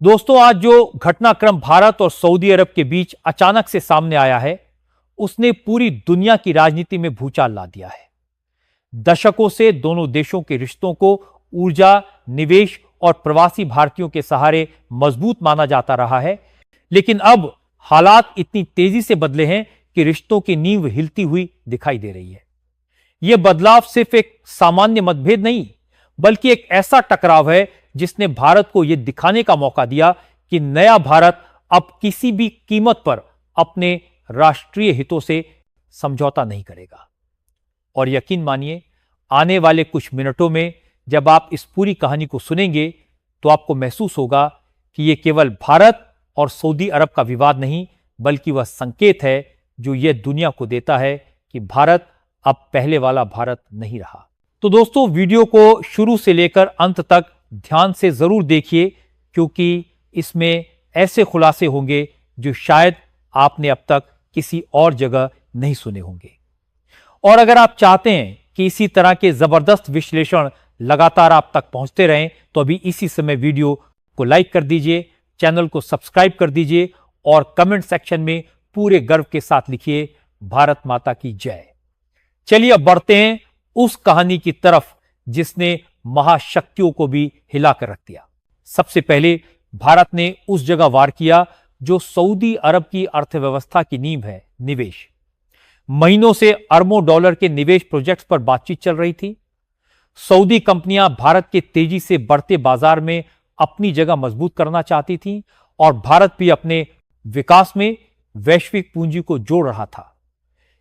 दोस्तों, आज जो घटनाक्रम भारत और सऊदी अरब के बीच अचानक से सामने आया है, उसने पूरी दुनिया की राजनीति में भूचाल ला दिया है। दशकों से दोनों देशों के रिश्तों को ऊर्जा, निवेश और प्रवासी भारतीयों के सहारे मजबूत माना जाता रहा है, लेकिन अब हालात इतनी तेजी से बदले हैं कि रिश्तों की नींव हिलती हुई दिखाई दे रही है। यह बदलाव सिर्फ एक सामान्य मतभेद नहीं, बल्कि एक ऐसा टकराव है जिसने भारत को यह दिखाने का मौका दिया कि नया भारत अब किसी भी कीमत पर अपने राष्ट्रीय हितों से समझौता नहीं करेगा। और यकीन मानिए, आने वाले कुछ मिनटों में जब आप इस पूरी कहानी को सुनेंगे तो आपको महसूस होगा कि यह केवल भारत और सऊदी अरब का विवाद नहीं, बल्कि वह संकेत है जो यह दुनिया को देता है कि भारत अब पहले वाला भारत नहीं रहा। तो दोस्तों, वीडियो को शुरू से लेकर अंत तक ध्यान से जरूर देखिए, क्योंकि इसमें ऐसे खुलासे होंगे जो शायद आपने अब तक किसी और जगह नहीं सुने होंगे। और अगर आप चाहते हैं कि इसी तरह के जबरदस्त विश्लेषण लगातार आप तक पहुंचते रहें, तो अभी इसी समय वीडियो को लाइक कर दीजिए, चैनल को सब्सक्राइब कर दीजिए और कमेंट सेक्शन में पूरे गर्व के साथ लिखिए, भारत माता की जय। चलिए अब बढ़ते हैं उस कहानी की तरफ जिसने महाशक्तियों को भी हिलाकर रख दिया। सबसे पहले भारत ने उस जगह वार किया जो सऊदी अरब की अर्थव्यवस्था की नींव है, निवेश। महीनों से अरबों डॉलर के निवेश प्रोजेक्ट्स पर बातचीत चल रही थी। सऊदी कंपनियां भारत के तेजी से बढ़ते बाजार में अपनी जगह मजबूत करना चाहती थीं और भारत भी अपने विकास में वैश्विक पूंजी को जोड़ रहा था।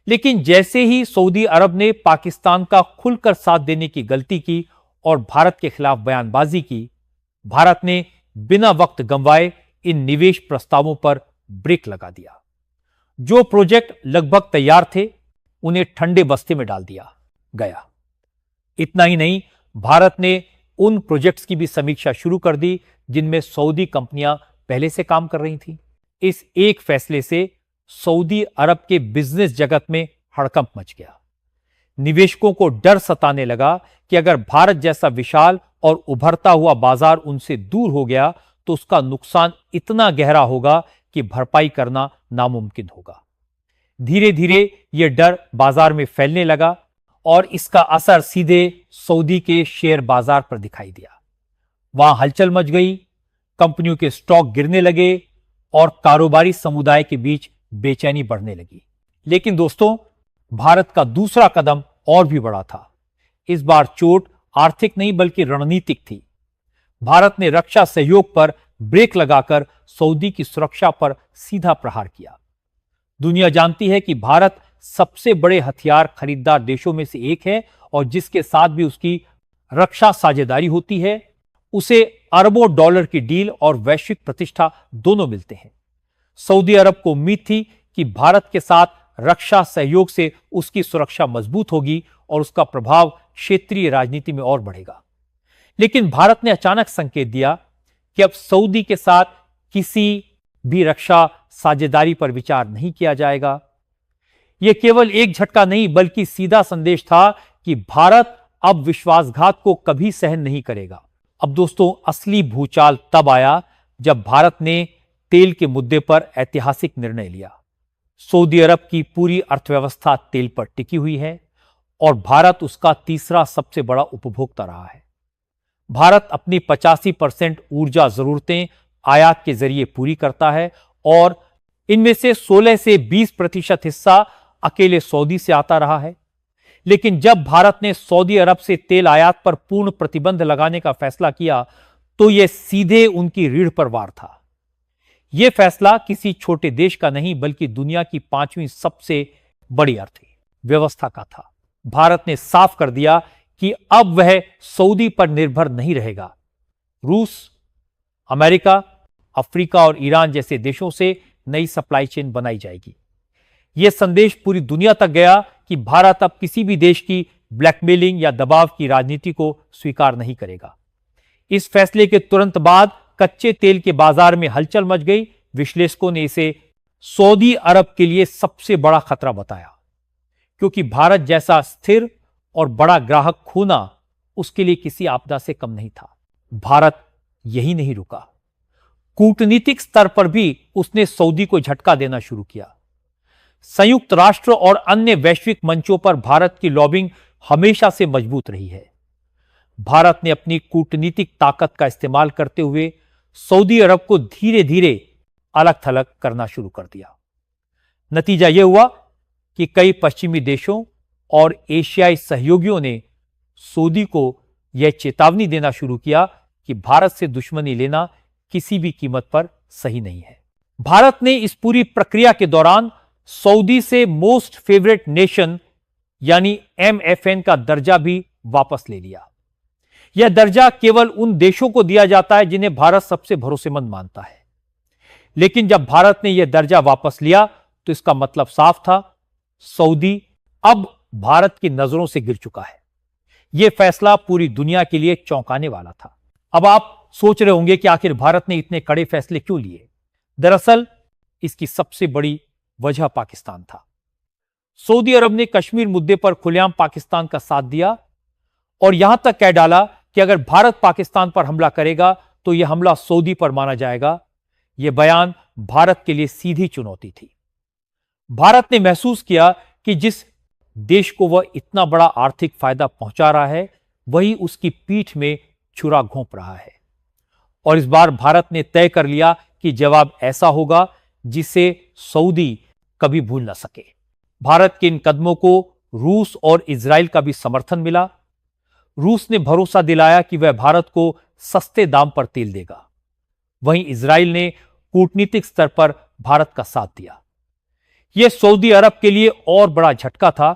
लेकिन जैसे ही सऊदी अरब ने पाकिस्तान का खुलकर साथ देने की गलती की और भारत के खिलाफ बयानबाजी की, भारत ने बिना वक्त गंवाए इन निवेश प्रस्तावों पर ब्रेक लगा दिया। जो प्रोजेक्ट लगभग तैयार थे, उन्हें ठंडे बस्ते में डाल दिया गया। इतना ही नहीं, भारत ने उन प्रोजेक्ट्स की भी समीक्षा शुरू कर दी जिनमें सऊदी कंपनियां पहले से काम कर रही थीं। इस एक फैसले से सऊदी अरब के बिजनेस जगत में हड़कंप मच गया। निवेशकों को डर सताने लगा कि अगर भारत जैसा विशाल और उभरता हुआ बाजार उनसे दूर हो गया तो उसका नुकसान इतना गहरा होगा कि भरपाई करना नामुमकिन होगा। धीरे धीरे यह डर बाजार में फैलने लगा और इसका असर सीधे सऊदी के शेयर बाजार पर दिखाई दिया। वहां हलचल मच गई, कंपनियों के स्टॉक गिरने लगे और कारोबारी समुदाय के बीच बेचैनी बढ़ने लगी। लेकिन दोस्तों, भारत का दूसरा कदम और भी बड़ा था। इस बार चोट आर्थिक नहीं बल्कि रणनीतिक थी। भारत ने रक्षा सहयोग पर ब्रेक लगाकर सऊदी की सुरक्षा पर सीधा प्रहार किया। दुनिया जानती है कि भारत सबसे बड़े हथियार खरीदार देशों में से एक है और जिसके साथ भी उसकी रक्षा साझेदारी होती है, उसे अरबों डॉलर की डील और वैश्विक प्रतिष्ठा दोनों मिलते हैं। सऊदी अरब को उम्मीद थी कि भारत के साथ रक्षा सहयोग से उसकी सुरक्षा मजबूत होगी और उसका प्रभाव क्षेत्रीय राजनीति में और बढ़ेगा। लेकिन भारत ने अचानक संकेत दिया कि अब सऊदी के साथ किसी भी रक्षा साझेदारी पर विचार नहीं किया जाएगा। यह केवल एक झटका नहीं बल्कि सीधा संदेश था कि भारत अब विश्वासघात को कभी सहन नहीं करेगा। अब दोस्तों, असली भूचाल तब आया जब भारत ने तेल के मुद्दे पर ऐतिहासिक निर्णय लिया। सऊदी अरब की पूरी अर्थव्यवस्था तेल पर टिकी हुई है और भारत उसका तीसरा सबसे बड़ा उपभोक्ता रहा है। भारत अपनी 85% ऊर्जा जरूरतें आयात के जरिए पूरी करता है और इनमें से 16 से 20% हिस्सा अकेले सऊदी से आता रहा है। लेकिन जब भारत ने सऊदी अरब से तेल आयात पर पूर्ण प्रतिबंध लगाने का फैसला किया तो यह सीधे उनकी रीढ़ पर वार था। यह फैसला किसी छोटे देश का नहीं बल्कि दुनिया की 5वीं सबसे बड़ी अर्थव्यवस्था का था। भारत ने साफ कर दिया कि अब वह सऊदी पर निर्भर नहीं रहेगा। रूस, अमेरिका, अफ्रीका और ईरान जैसे देशों से नई सप्लाई चेन बनाई जाएगी। यह संदेश पूरी दुनिया तक गया कि भारत अब किसी भी देश की ब्लैकमेलिंग या दबाव की राजनीति को स्वीकार नहीं करेगा। इस फैसले के तुरंत बाद कच्चे तेल के बाजार में हलचल मच गई। विश्लेषकों ने इसे सऊदी अरब के लिए सबसे बड़ा खतरा बताया, क्योंकि भारत जैसा स्थिर और बड़ा ग्राहक खोना उसके लिए किसी आपदा से कम नहीं था। भारत यही नहीं रुका। कूटनीतिक स्तर पर भी उसने सऊदी को झटका देना शुरू किया। संयुक्त राष्ट्र और अन्य वैश्विक मंचों पर भारत की लॉबिंग हमेशा से मजबूत रही है। भारत ने अपनी कूटनीतिक ताकत का इस्तेमाल करते हुए सऊदी अरब को धीरे धीरे अलग थलग करना शुरू कर दिया। नतीजा यह हुआ कि कई पश्चिमी देशों और एशियाई सहयोगियों ने सऊदी को यह चेतावनी देना शुरू किया कि भारत से दुश्मनी लेना किसी भी कीमत पर सही नहीं है। भारत ने इस पूरी प्रक्रिया के दौरान सऊदी से मोस्ट फेवरेट नेशन यानी MFN का दर्जा भी वापस ले लिया। यह दर्जा केवल उन देशों को दिया जाता है जिन्हें भारत सबसे भरोसेमंद मानता है। लेकिन जब भारत ने यह दर्जा वापस लिया तो इसका मतलब साफ था, सऊदी अब भारत की नजरों से गिर चुका है। यह फैसला पूरी दुनिया के लिए चौंकाने वाला था। अब आप सोच रहे होंगे कि आखिर भारत ने इतने कड़े फैसले क्यों लिए। दरअसल इसकी सबसे बड़ी वजह पाकिस्तान था। सऊदी अरब ने कश्मीर मुद्दे पर खुलेआम पाकिस्तान का साथ दिया और यहां तक कह डाला कि अगर भारत पाकिस्तान पर हमला करेगा तो यह हमला सऊदी पर माना जाएगा। यह बयान भारत के लिए सीधी चुनौती थी। भारत ने महसूस किया कि जिस देश को वह इतना बड़ा आर्थिक फायदा पहुंचा रहा है वही उसकी पीठ में छुरा घोंप रहा है। और इस बार भारत ने तय कर लिया कि जवाब ऐसा होगा जिसे सऊदी कभी भूल ना सके। भारत के इन कदमों को रूस और इजराइल का भी समर्थन मिला। रूस ने भरोसा दिलाया कि वह भारत को सस्ते दाम पर तेल देगा। वहीं इजराइल ने कूटनीतिक स्तर पर भारत का साथ दिया। यह सऊदी अरब के लिए और बड़ा झटका था,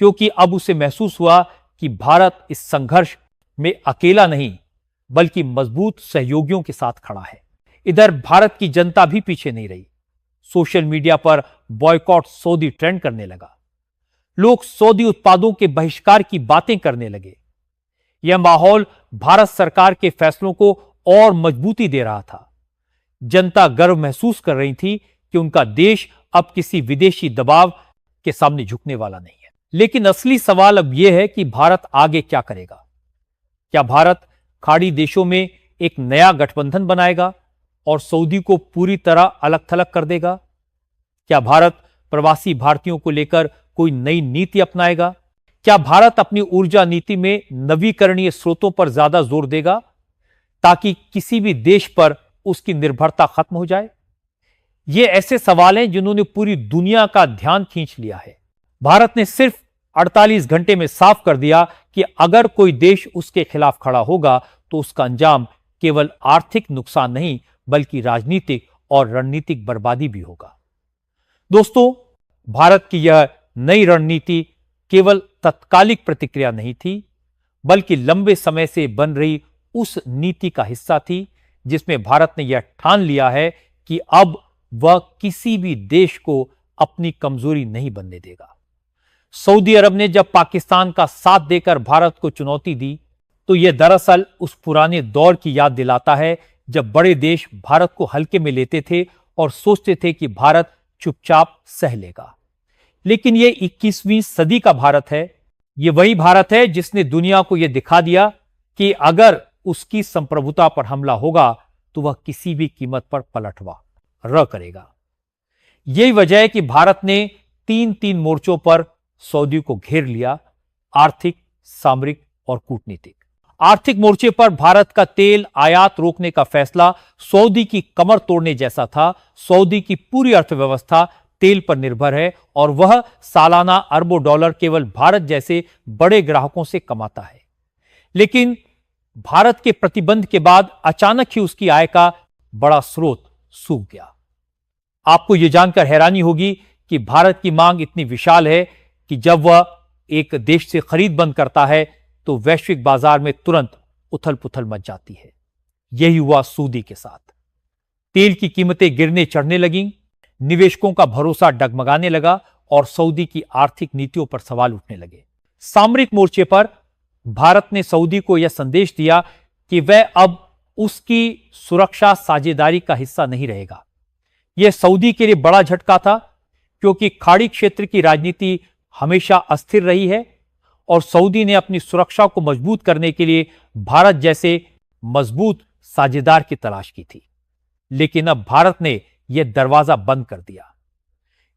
क्योंकि अब उसे महसूस हुआ कि भारत इस संघर्ष में अकेला नहीं बल्कि मजबूत सहयोगियों के साथ खड़ा है। इधर भारत की जनता भी पीछे नहीं रही। सोशल मीडिया पर बॉयकॉट सऊदी ट्रेंड करने लगा। लोग सऊदी उत्पादों के बहिष्कार की बातें करने लगे। यह माहौल भारत सरकार के फैसलों को और मजबूती दे रहा था। जनता गर्व महसूस कर रही थी कि उनका देश अब किसी विदेशी दबाव के सामने झुकने वाला नहीं है। लेकिन असली सवाल अब यह है कि भारत आगे क्या करेगा। क्या भारत खाड़ी देशों में एक नया गठबंधन बनाएगा और सऊदी को पूरी तरह अलग थलग कर देगा? क्या भारत प्रवासी भारतीयों को लेकर कोई नई नीति अपनाएगा? क्या भारत अपनी ऊर्जा नीति में नवीकरणीय स्रोतों पर ज्यादा जोर देगा ताकि किसी भी देश पर उसकी निर्भरता खत्म हो जाए? ये ऐसे सवाल हैं जिन्होंने पूरी दुनिया का ध्यान खींच लिया है। भारत ने सिर्फ 48 घंटे में साफ कर दिया कि अगर कोई देश उसके खिलाफ खड़ा होगा तो उसका अंजाम केवल आर्थिक नुकसान नहीं बल्कि राजनीतिक और रणनीतिक बर्बादी भी होगा। दोस्तों, भारत की यह नई रणनीति केवल तत्कालिक प्रतिक्रिया नहीं थी बल्कि लंबे समय से बन रही उस नीति का हिस्सा थी जिसमें भारत ने यह ठान लिया है कि अब वह किसी भी देश को अपनी कमजोरी नहीं बनने देगा। सऊदी अरब ने जब पाकिस्तान का साथ देकर भारत को चुनौती दी तो यह दरअसल उस पुराने दौर की याद दिलाता है जब बड़े देश भारत को हल्के में लेते थे और सोचते थे कि भारत चुपचाप सह लेगा। लेकिन यह 21वीं सदी का भारत है। यह वही भारत है जिसने दुनिया को यह दिखा दिया कि अगर उसकी संप्रभुता पर हमला होगा तो वह किसी भी कीमत पर पलटवार करेगा। यही वजह है कि भारत ने तीन मोर्चों पर सऊदी को घेर लिया: आर्थिक, सामरिक और कूटनीतिक। आर्थिक मोर्चे पर भारत का तेल आयात रोकने का फैसला सऊदी की कमर तोड़ने जैसा था। सऊदी की पूरी अर्थव्यवस्था तेल पर निर्भर है और वह सालाना अरबों डॉलर केवल भारत जैसे बड़े ग्राहकों से कमाता है। लेकिन भारत के प्रतिबंध के बाद अचानक ही उसकी आय का बड़ा स्रोत सूख गया। आपको यह जानकर हैरानी होगी कि भारत की मांग इतनी विशाल है कि जब वह एक देश से खरीद बंद करता है तो वैश्विक बाजार में तुरंत उथल पुथल मच जाती है। यही हुआ सऊदी के साथ। तेल की कीमतें गिरने चढ़ने लगीं, निवेशकों का भरोसा डगमगाने लगा और सऊदी की आर्थिक नीतियों पर सवाल उठने लगे। सामरिक मोर्चे पर भारत ने सऊदी को यह संदेश दिया कि वह अब उसकी सुरक्षा साझेदारी का हिस्सा नहीं रहेगा। यह सऊदी के लिए बड़ा झटका था, क्योंकि खाड़ी क्षेत्र की राजनीति हमेशा अस्थिर रही है और सऊदी ने अपनी सुरक्षा को मजबूत करने के लिए भारत जैसे मजबूत साझेदार की तलाश की थी। लेकिन अब भारत ने यह दरवाजा बंद कर दिया।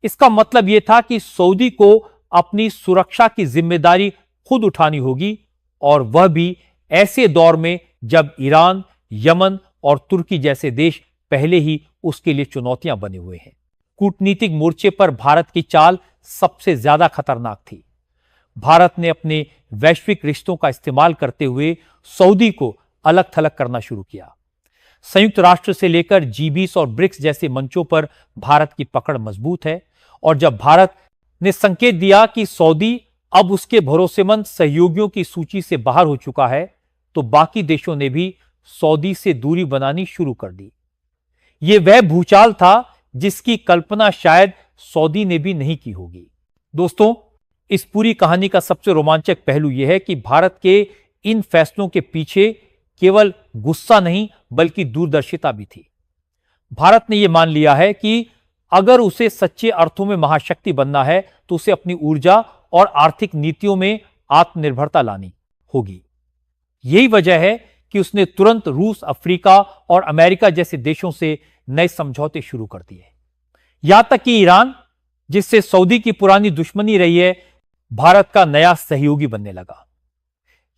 इसका मतलब यह था कि सऊदी को अपनी सुरक्षा की जिम्मेदारी खुद उठानी होगी, और वह भी ऐसे दौर में जब ईरान, यमन और तुर्की जैसे देश पहले ही उसके लिए चुनौतियां बने हुए हैं। कूटनीतिक मोर्चे पर भारत की चाल सबसे ज्यादा खतरनाक थी। भारत ने अपने वैश्विक रिश्तों का इस्तेमाल करते हुए सऊदी को अलग थलग करना शुरू किया। संयुक्त राष्ट्र से लेकर G20 और ब्रिक्स जैसे मंचों पर भारत की पकड़ मजबूत है, और जब भारत ने संकेत दिया कि सऊदी अब उसके भरोसेमंद सहयोगियों की सूची से बाहर हो चुका है, तो बाकी देशों ने भी सऊदी से दूरी बनानी शुरू कर दी। यह वह भूचाल था जिसकी कल्पना शायद सऊदी ने भी नहीं की होगी। दोस्तों, इस पूरी कहानी का सबसे रोमांचक पहलू यह है कि भारत के इन फैसलों के पीछे केवल गुस्सा नहीं बल्कि दूरदर्शिता भी थी। भारत ने यह मान लिया है कि अगर उसे सच्चे अर्थों में महाशक्ति बनना है तो उसे अपनी ऊर्जा और आर्थिक नीतियों में आत्मनिर्भरता लानी होगी। यही वजह है कि उसने तुरंत रूस, अफ्रीका और अमेरिका जैसे देशों से नए समझौते शुरू कर दिए। यहां तक कि ईरान, जिससे सऊदी की पुरानी दुश्मनी रही है, भारत का नया सहयोगी बनने लगा।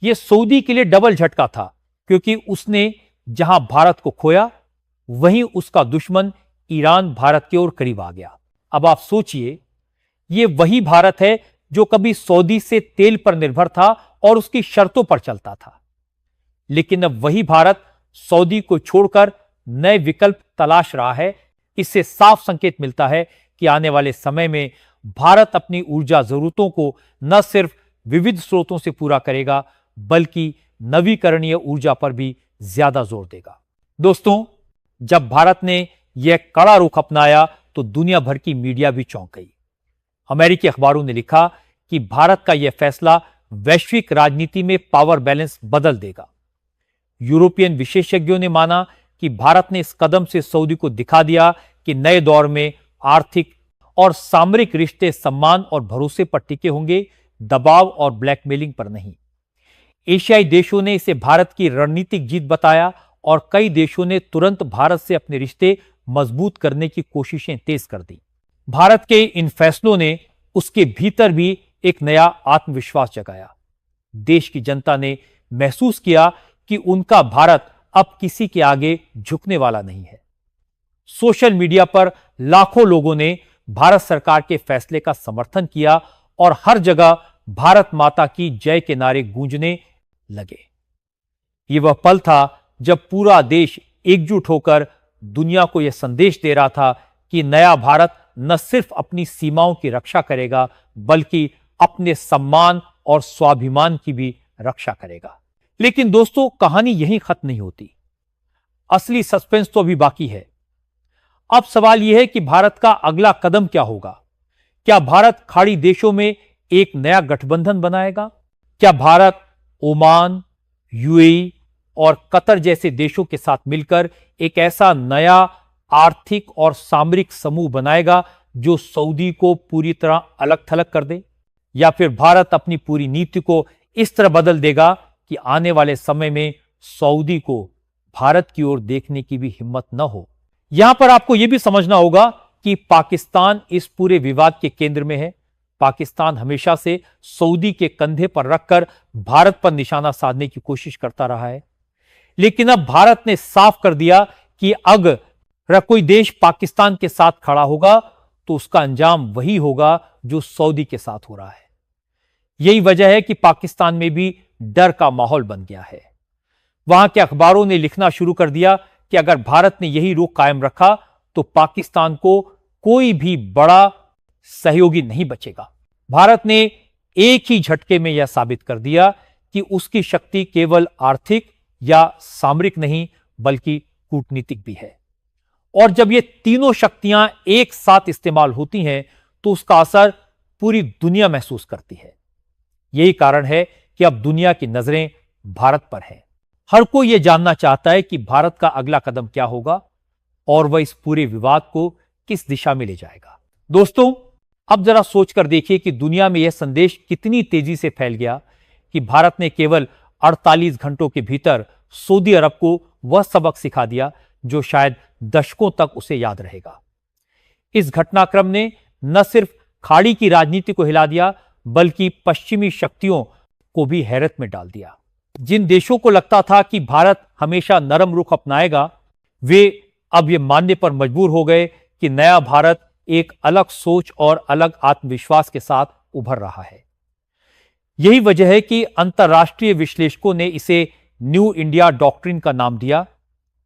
यह सऊदी के लिए डबल झटका था, क्योंकि उसने जहां भारत को खोया, वहीं उसका दुश्मन ईरान भारत की ओर करीब आ गया। अब आप सोचिए, यह वही भारत है जो कभी सऊदी से तेल पर निर्भर था और उसकी शर्तों पर चलता था, लेकिन अब वही भारत सऊदी को छोड़कर नए विकल्प तलाश रहा है। इससे साफ संकेत मिलता है कि आने वाले समय में भारत अपनी ऊर्जा जरूरतों को न सिर्फ विविध स्रोतों से पूरा करेगा, बल्कि नवीकरणीय ऊर्जा पर भी ज्यादा जोर देगा। दोस्तों, जब भारत ने यह कड़ा रुख अपनाया तो दुनिया भर की मीडिया भी चौंक गई। अमेरिकी अखबारों ने लिखा कि भारत का यह फैसला वैश्विक राजनीति में पावर बैलेंस बदल देगा। यूरोपियन विशेषज्ञों ने माना कि भारत ने इस कदम से सऊदी को दिखा दिया कि नए दौर में आर्थिक और सामरिक रिश्ते सम्मान और भरोसे पर टिके होंगे, दबाव और ब्लैकमेलिंग पर नहीं। एशियाई देशों ने इसे भारत की रणनीतिक जीत बताया, और कई देशों ने तुरंत भारत से अपने रिश्ते मजबूत करने की कोशिशें तेज कर दी। भारत के इन फैसलों ने उसके भीतर भी एक नया आत्मविश्वास जगाया। देश की जनता ने महसूस किया कि उनका भारत अब किसी के आगे झुकने वाला नहीं है। सोशल मीडिया पर लाखों लोगों ने भारत सरकार के फैसले का समर्थन किया, और हर जगह भारत माता की जय के नारे गूंजने लगे। यह वह पल था जब पूरा देश एकजुट होकर दुनिया को यह संदेश दे रहा था कि नया भारत न सिर्फ अपनी सीमाओं की रक्षा करेगा, बल्कि अपने सम्मान और स्वाभिमान की भी रक्षा करेगा। लेकिन दोस्तों, कहानी यहीं खत्म नहीं होती। असली सस्पेंस तो अभी बाकी है। अब सवाल यह है कि भारत का अगला कदम क्या होगा। क्या भारत खाड़ी देशों में एक नया गठबंधन बनाएगा? क्या भारत ओमान, यूएई और कतर जैसे देशों के साथ मिलकर एक ऐसा नया आर्थिक और सामरिक समूह बनाएगा जो सऊदी को पूरी तरह अलग थलग कर दे? या फिर भारत अपनी पूरी नीति को इस तरह बदल देगा कि आने वाले समय में सऊदी को भारत की ओर देखने की भी हिम्मत न हो? यहां पर आपको यह भी समझना होगा कि पाकिस्तान इस पूरे विवाद के केंद्र में है। पाकिस्तान हमेशा से सऊदी के कंधे पर रखकर भारत पर निशाना साधने की कोशिश करता रहा है, लेकिन अब भारत ने साफ कर दिया कि अगर कोई देश पाकिस्तान के साथ खड़ा होगा तो उसका अंजाम वही होगा जो सऊदी के साथ हो रहा है। यही वजह है कि पाकिस्तान में भी डर का माहौल बन गया है। वहां के अखबारों ने लिखना शुरू कर दिया कि अगर भारत ने यही रुख कायम रखा तो पाकिस्तान को कोई भी बड़ा सहयोगी नहीं बचेगा। भारत ने एक ही झटके में यह साबित कर दिया कि उसकी शक्ति केवल आर्थिक या सामरिक नहीं बल्कि कूटनीतिक भी है, और जब ये तीनों शक्तियां एक साथ इस्तेमाल होती हैं तो उसका असर पूरी दुनिया महसूस करती है। यही कारण है कि अब दुनिया की नजरें भारत पर हैं। हर कोई यह जानना चाहता है कि भारत का अगला कदम क्या होगा और वह इस पूरे विवाद को किस दिशा में ले जाएगा। दोस्तों, अब जरा सोचकर देखिए कि दुनिया में यह संदेश कितनी तेजी से फैल गया कि भारत ने केवल 48 घंटों के भीतर सऊदी अरब को वह सबक सिखा दिया जो शायद दशकों तक उसे याद रहेगा। इस घटनाक्रम ने न सिर्फ खाड़ी की राजनीति को हिला दिया, बल्कि पश्चिमी शक्तियों को भी हैरत में डाल दिया। जिन देशों को लगता था कि भारत हमेशा नरम रुख अपनाएगा, वे अब यह मानने पर मजबूर हो गए कि नया भारत एक अलग सोच और अलग आत्मविश्वास के साथ उभर रहा है। यही वजह है कि अंतर्राष्ट्रीय विश्लेषकों ने इसे न्यू इंडिया डॉक्ट्रिन का नाम दिया,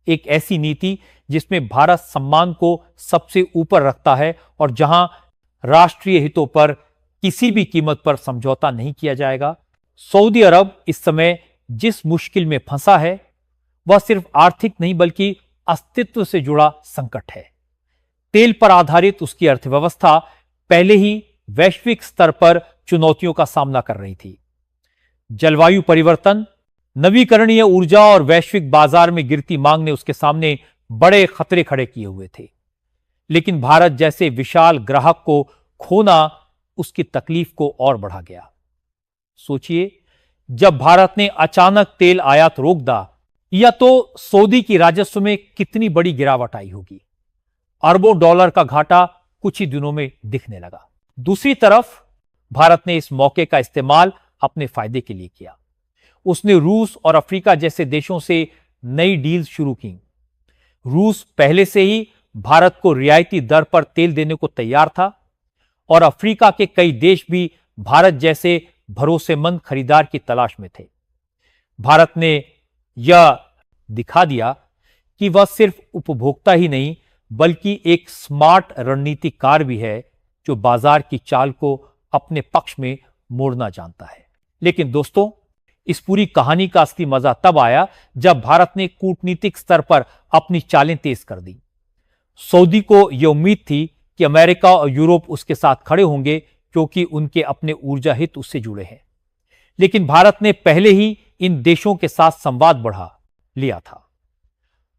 एक ऐसी नीति जिसमें भारत सम्मान को सबसे ऊपर रखता है और जहां राष्ट्रीय हितों पर किसी भी कीमत पर समझौता नहीं किया जाएगा। सऊदी अरब इस समय जिस मुश्किल में फंसा है, वह सिर्फ आर्थिक नहीं बल्कि अस्तित्व से जुड़ा संकट है। तेल पर आधारित उसकी अर्थव्यवस्था पहले ही वैश्विक स्तर पर चुनौतियों का सामना कर रही थी। जलवायु परिवर्तन, नवीकरणीय ऊर्जा और वैश्विक बाजार में गिरती मांग ने उसके सामने बड़े खतरे खड़े किए हुए थे। लेकिन भारत जैसे विशाल ग्राहक को खोना उसकी तकलीफ को और बढ़ा गया। सोचिए, जब भारत ने अचानक तेल आयात रोक दा, या तो सऊदी की राजस्व में कितनी बड़ी गिरावट आई होगी। अरबों डॉलर का घाटा कुछ ही दिनों में दिखने लगा। दूसरी तरफ भारत ने इस मौके का इस्तेमाल अपने फायदे के लिए किया। उसने रूस और अफ्रीका जैसे देशों से नई डील शुरू की। रूस पहले से ही भारत को रियायती दर पर तेल देने को तैयार था और अफ्रीका के कई देश भी भारत जैसे भरोसेमंद खरीदार की तलाश में थे। भारत ने यह दिखा दिया कि वह सिर्फ उपभोक्ता ही नहीं बल्कि एक स्मार्ट रणनीतिकार भी है, जो बाजार की चाल को अपने पक्ष में मोड़ना जानता है। लेकिन दोस्तों, इस पूरी कहानी का असली मजा तब आया जब भारत ने कूटनीतिक स्तर पर अपनी चालें तेज कर दी। सऊदी को यह उम्मीद थी कि अमेरिका और यूरोप उसके साथ खड़े होंगे, क्योंकि उनके अपने ऊर्जा हित उससे जुड़े हैं। लेकिन भारत ने पहले ही इन देशों के साथ संवाद बढ़ा लिया था।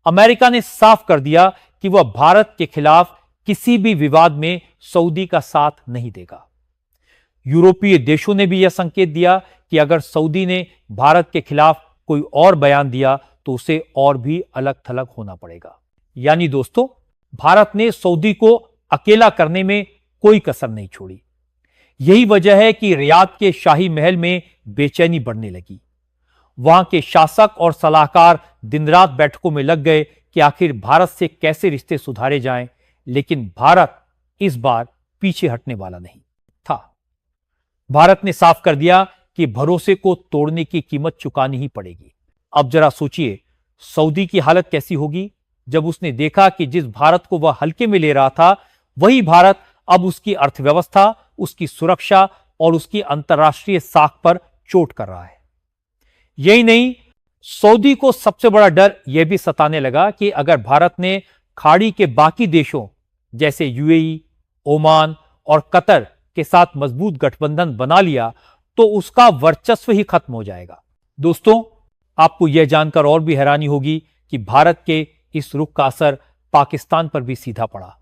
अमेरिका ने साफ कर दिया कि वह भारत के खिलाफ किसी भी विवाद में सऊदी का साथ नहीं देगा। यूरोपीय देशों ने भी यह संकेत दिया कि अगर सऊदी ने भारत के खिलाफ कोई और बयान दिया तो उसे और भी अलग थलग होना पड़ेगा। यानी दोस्तों, भारत ने सऊदी को अकेला करने में कोई कसर नहीं छोड़ी। यही वजह है कि रियाद के शाही महल में बेचैनी बढ़ने लगी। वहां के शासक और सलाहकार दिन रात बैठकों में लग गए कि आखिर भारत से कैसे रिश्ते सुधारे जाएं, लेकिन भारत इस बार पीछे हटने वाला नहीं था। भारत ने साफ कर दिया कि भरोसे को तोड़ने की कीमत चुकानी ही पड़ेगी। अब जरा सोचिए, सऊदी की हालत कैसी होगी जब उसने देखा कि जिस भारत को वह हल्के में ले रहा था, वही भारत अब उसकी अर्थव्यवस्था, उसकी सुरक्षा और उसकी अंतर्राष्ट्रीय साख पर चोट कर रहा है। यही नहीं, सऊदी को सबसे बड़ा डर यह भी सताने लगा कि अगर भारत ने खाड़ी के बाकी देशों जैसे यूएई, ओमान और कतर के साथ मजबूत गठबंधन बना लिया तो उसका वर्चस्व ही खत्म हो जाएगा। दोस्तों, आपको यह जानकर और भी हैरानी होगी कि भारत के इस रुख का असर पाकिस्तान पर भी सीधा पड़ा।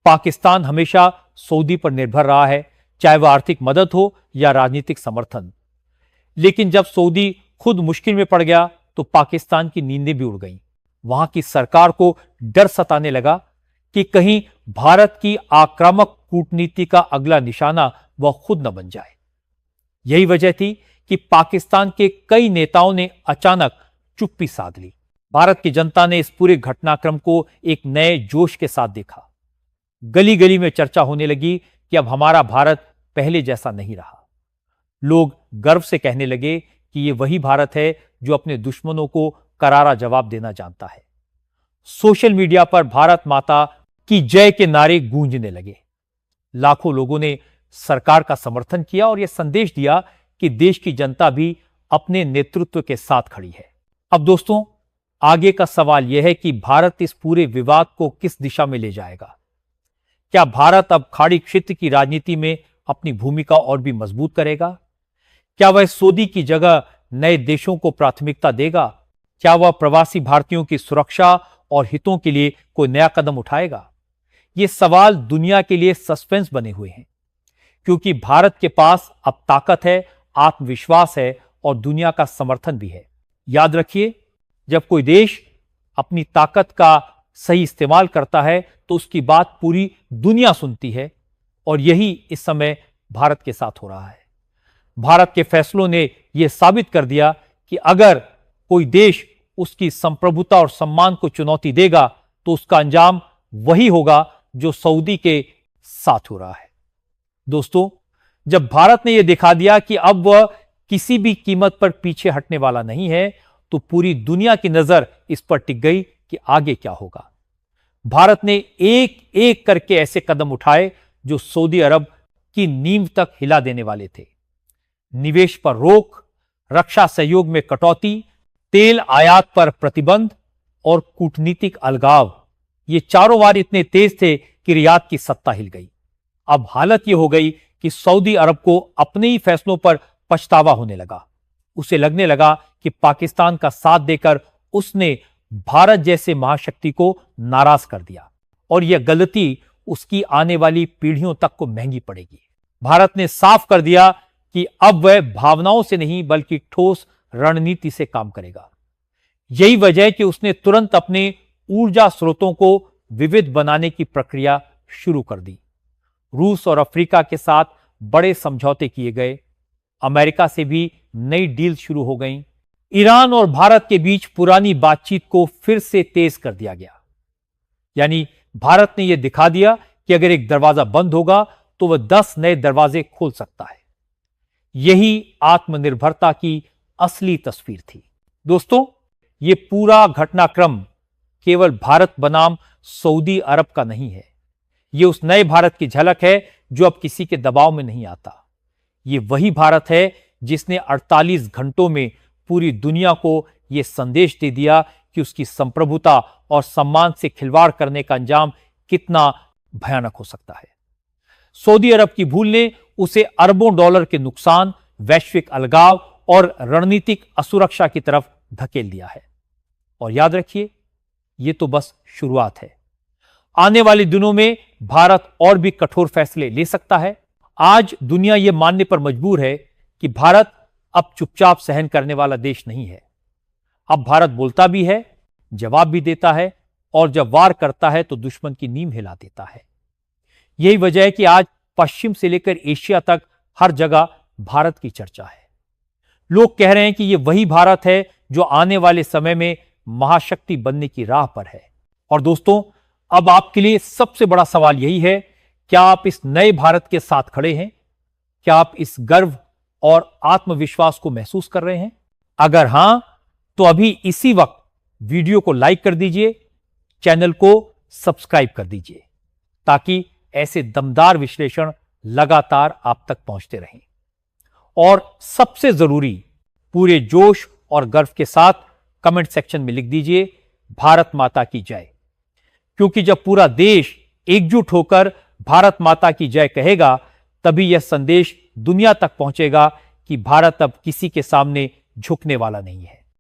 पाकिस्तान हमेशा सऊदी पर निर्भर रहा है, चाहे वह आर्थिक मदद हो या राजनीतिक समर्थन। लेकिन जब सऊदी खुद मुश्किल में पड़ गया तो पाकिस्तान की नींदें भी उड़ गईं। वहां की सरकार को डर सताने लगा कि कहीं भारत की आक्रामक कूटनीति का अगला निशाना वह खुद न बन जाए। यही वजह थी कि पाकिस्तान के कई नेताओं ने अचानक चुप्पी साध ली। भारत की जनता ने इस पूरे घटनाक्रम को एक नए जोश के साथ देखा। गली गली में चर्चा होने लगी कि अब हमारा भारत पहले जैसा नहीं रहा। लोग गर्व से कहने लगे कि ये वही भारत है जो अपने दुश्मनों को करारा जवाब देना जानता है। सोशल मीडिया पर भारत माता की जय के नारे गूंजने लगे। लाखों लोगों ने सरकार का समर्थन किया और यह संदेश दिया कि देश की जनता भी अपने नेतृत्व के साथ खड़ी है। अब दोस्तों, आगे का सवाल यह है कि भारत इस पूरे विवाद को किस दिशा में ले जाएगा। क्या भारत अब खाड़ी क्षेत्र की राजनीति में अपनी भूमिका और भी मजबूत करेगा? क्या वह सऊदी की जगह नए देशों को प्राथमिकता देगा? क्या वह प्रवासी भारतीयों की सुरक्षा और हितों के लिए कोई नया कदम उठाएगा? ये सवाल दुनिया के लिए सस्पेंस बने हुए हैं, क्योंकि भारत के पास अब ताकत है, आत्मविश्वास है और दुनिया का समर्थन भी है। याद रखिए, जब कोई देश अपनी ताकत का सही इस्तेमाल करता है तो उसकी बात पूरी दुनिया सुनती है, और यही इस समय भारत के साथ हो रहा है। भारत के फैसलों ने यह साबित कर दिया कि अगर कोई देश उसकी संप्रभुता और सम्मान को चुनौती देगा तो उसका अंजाम वही होगा जो सऊदी के साथ हो रहा है। दोस्तों, जब भारत ने यह दिखा दिया कि अब वह किसी भी कीमत पर पीछे हटने वाला नहीं है, तो पूरी दुनिया की नजर इस पर टिक गई कि आगे क्या होगा। भारत ने एक एक करके ऐसे कदम उठाए जो सऊदी अरब की नींव तक हिला देने वाले थे। निवेश पर रोक, रक्षा सहयोग में कटौती, तेल आयात पर प्रतिबंध और कूटनीतिक अलगाव, ये चारों वार इतने तेज थे कि रियाद की सत्ता हिल गई। अब हालत यह हो गई कि सऊदी अरब को अपने ही फैसलों पर पछतावा होने लगा। उसे लगने लगा कि पाकिस्तान का साथ देकर उसने भारत जैसे महाशक्ति को नाराज कर दिया, और यह गलती उसकी आने वाली पीढ़ियों तक को महंगी पड़ेगी। भारत ने साफ कर दिया कि अब वह भावनाओं से नहीं बल्कि ठोस रणनीति से काम करेगा। यही वजह है कि उसने तुरंत अपने ऊर्जा स्रोतों को विविध बनाने की प्रक्रिया शुरू कर दी। रूस और अफ्रीका के साथ बड़े समझौते किए गए, अमेरिका से भी नई डील शुरू हो गई, ईरान और भारत के बीच पुरानी बातचीत को फिर से तेज कर दिया गया। यानी भारत ने यह दिखा दिया कि अगर एक दरवाजा बंद होगा तो वह 10 नए दरवाजे खोल सकता है। यही आत्मनिर्भरता की असली तस्वीर थी। दोस्तों, यह पूरा घटनाक्रम केवल भारत बनाम सऊदी अरब का नहीं है। यह उस नए भारत की झलक है जो अब किसी के दबाव में नहीं आता। यह वही भारत है जिसने 48 घंटों में पूरी दुनिया को यह संदेश दे दिया कि उसकी संप्रभुता और सम्मान से खिलवाड़ करने का अंजाम कितना भयानक हो सकता है। सऊदी अरब की भूल ने उसे अरबों डॉलर के नुकसान, वैश्विक अलगाव और रणनीतिक असुरक्षा की तरफ धकेल दिया है। और याद रखिए, यह तो बस शुरुआत है। आने वाले दिनों में भारत और भी कठोर फैसले ले सकता है। आज दुनिया यह मानने पर मजबूर है कि भारत अब चुपचाप सहन करने वाला देश नहीं है। अब भारत बोलता भी है, जवाब भी देता है, और जब वार करता है तो दुश्मन की नींव हिला देता है। यही वजह है कि आज पश्चिम से लेकर एशिया तक हर जगह भारत की चर्चा है। लोग कह रहे हैं कि यह वही भारत है जो आने वाले समय में महाशक्ति बनने की राह पर है। और दोस्तों, अब आपके लिए सबसे बड़ा सवाल यही है, क्या आप इस नए भारत के साथ खड़े हैं? क्या आप इस गर्व और आत्मविश्वास को महसूस कर रहे हैं? अगर हां, तो अभी इसी वक्त वीडियो को लाइक कर दीजिए, चैनल को सब्सक्राइब कर दीजिए, ताकि ऐसे दमदार विश्लेषण लगातार आप तक पहुंचते रहें। और सबसे जरूरी, पूरे जोश और गर्व के साथ कमेंट सेक्शन में लिख दीजिए, भारत माता की जय। क्योंकि जब पूरा देश एकजुट होकर भारत माता की जय कहेगा, तभी यह संदेश दुनिया तक पहुंचेगा कि भारत अब किसी के सामने झुकने वाला नहीं है।